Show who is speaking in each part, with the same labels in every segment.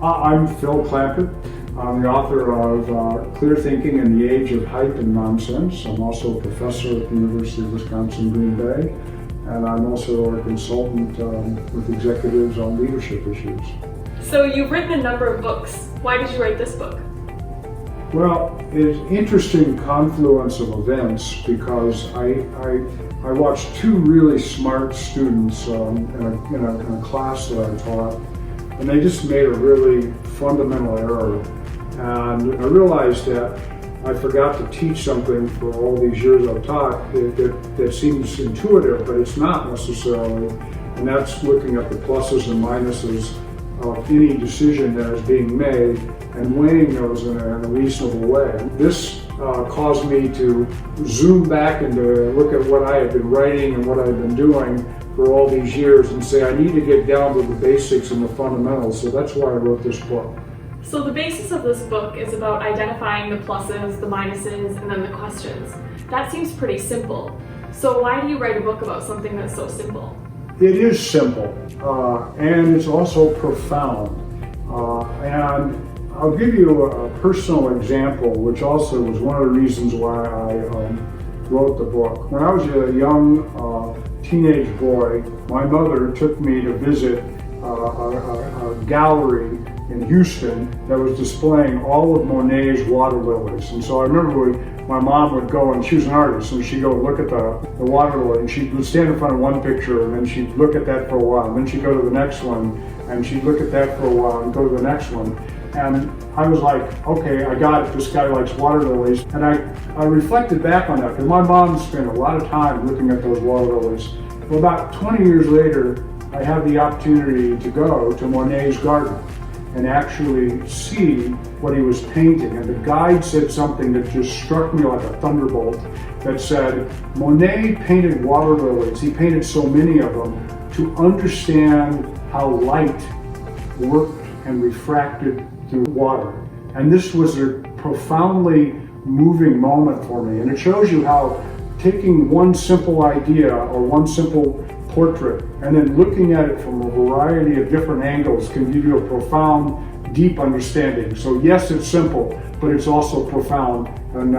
Speaker 1: I'm Phil Clampitt. I'm the author of Clear Thinking in the Age of Hype and Nonsense. I'm also a professor at the University of Wisconsin-Green Bay, and I'm also a consultant with executives on leadership issues.
Speaker 2: So you've written a number of books. Why did you write this book?
Speaker 1: Well, it's an interesting confluence of events because I watched two really smart students in a class that I taught, and they just made a really fundamental error. And I realized that I forgot to teach something for all these years I've taught that seems intuitive, but it's not necessarily. And that's looking at the pluses and minuses of any decision that is being made and weighing those in a reasonable way. This caused me to zoom back and to look at what I had been writing and what I've been doing for all these years and say I need to get down to the basics and the fundamentals. So that's why I wrote this book.
Speaker 2: So the basis of this book is about identifying the pluses, the minuses, and then the questions. That seems pretty simple. So why do you write a book about something that's so simple?
Speaker 1: It is simple, and it's also profound. And I'll give you a personal example, which also was one of the reasons why I wrote the book. When I was a young teenage boy, my mother took me to visit a gallery in Houston that was displaying all of Monet's water lilies. And so I remember my mom would go, and she was an artist, and she'd go look at the water lily, and she would stand in front of one picture, and then she'd look at that for a while, and then she'd go to the next one, and she'd look at that for a while, and go to the next one. And I was like, okay, I got it, this guy likes water lilies. And I reflected back on that, because my mom spent a lot of time looking at those water lilies. Well, about 20 years later, I had the opportunity to go to Monet's garden and actually see what he was painting. And the guide said something that just struck me like a thunderbolt that said, Monet painted water lilies, he painted so many of them, to understand how light worked and refracted through water. And this was a profoundly moving moment for me. And it shows you how taking one simple idea or one simple portrait and then looking at it from a variety of different angles can give you a profound, deep understanding. So yes, it's simple, but it's also profound. And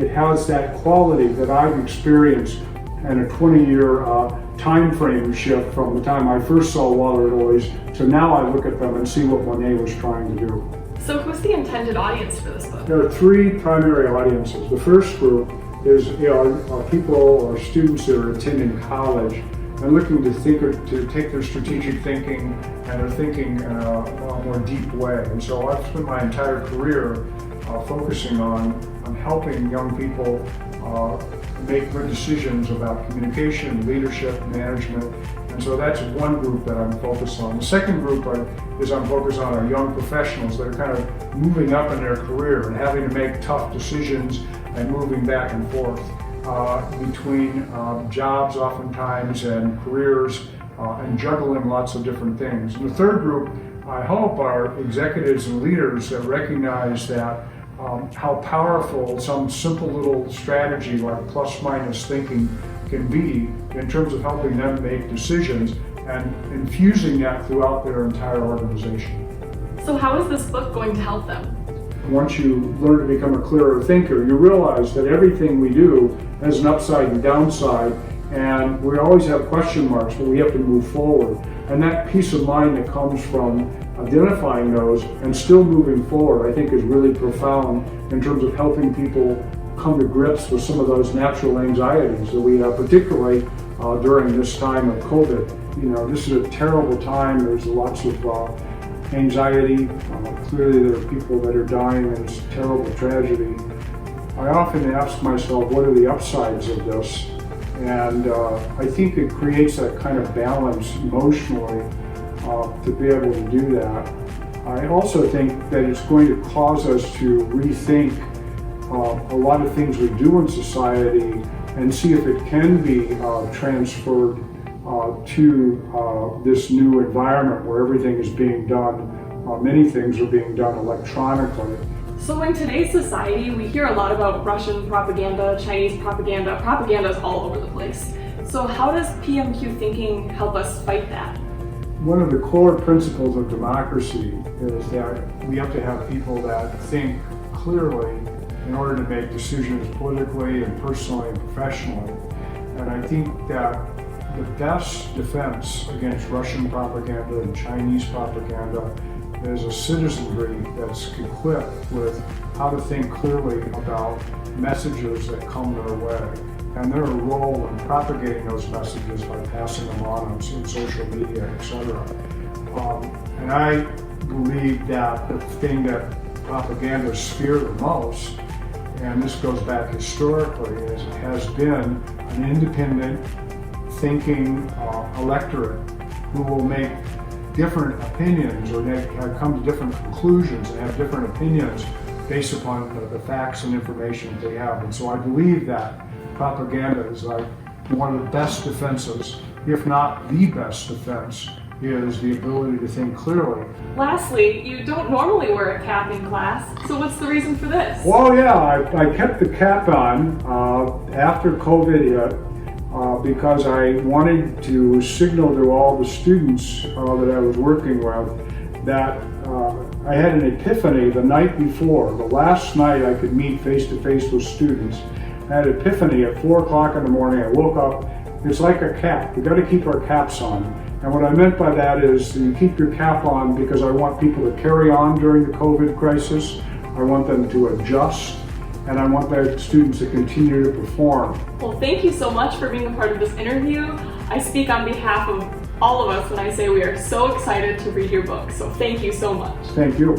Speaker 1: it has that quality that I've experienced in a 20-year time frame shift from the time I first saw water lilies to now I look at them and see what Monet was trying to do.
Speaker 2: So who's the intended audience for this book?
Speaker 1: There are three primary audiences. The first group is people or students that are attending college and looking to take their strategic thinking and their thinking in a more deep way. And so I've spent my entire career focusing on helping young people make good decisions about communication, leadership, management. And so that's one group that I'm focused on. The second group I'm focused on are young professionals that are kind of moving up in their career and having to make tough decisions and moving back and forth between jobs oftentimes and careers and juggling lots of different things. And the third group, I hope, are executives and leaders that recognize that how powerful some simple little strategy like plus-minus thinking can be in terms of helping them make decisions and infusing that throughout their entire organization.
Speaker 2: So how is this book going to help them?
Speaker 1: Once you learn to become a clearer thinker, you realize that everything we do has an upside and downside, and we always have question marks, but we have to move forward. And that peace of mind that comes from identifying those and still moving forward, I think is really profound in terms of helping people come to grips with some of those natural anxieties that we have, particularly during this time of COVID. You know, this is a terrible time. There's lots of anxiety. Clearly there are people that are dying, and it's a terrible tragedy. I often ask myself, what are the upsides of this? And I think it creates that kind of balance emotionally to be able to do that. I also think that it's going to cause us to rethink a lot of things we do in society and see if it can be transferred to this new environment where everything is being done, many things are being done electronically.
Speaker 2: So in today's society, we hear a lot about Russian propaganda, Chinese propaganda. Propaganda is all over the place. So how does PMQ thinking help us fight that?
Speaker 1: one of the core principles of democracy is that we have to have people that think clearly in order to make decisions politically and personally and professionally. And I think that the best defense against Russian propaganda and Chinese propaganda is a citizenry that's equipped with how to think clearly about messages that come their way and their role in propagating those messages by passing them on social media, etc. And I believe that the thing that propagandists fear the most, and this goes back historically, is it has been an independent thinking electorate who will make different opinions or come to different conclusions and have different opinions based upon the facts and information that they have. And so I believe that propaganda is like one of the best defenses, if not the best defense, is the ability to think clearly.
Speaker 2: Lastly, you don't normally wear a cap in class, so what's the reason for this?
Speaker 1: Well, yeah, I kept the cap on after COVID hit because I wanted to signal to all the students that I was working with that I had an epiphany the night before. The last night I could meet face-to-face with students. I had an epiphany at 4 o'clock in the morning. I woke up. It's like a cap. We've got to keep our caps on. And what I meant by that is you keep your cap on because I want people to carry on during the COVID crisis. I want them to adjust, and I want the students to continue to perform.
Speaker 2: Well, thank you so much for being a part of this interview. I speak on behalf of all of us when I say we are so excited to read your book, so thank you so much.
Speaker 1: Thank you.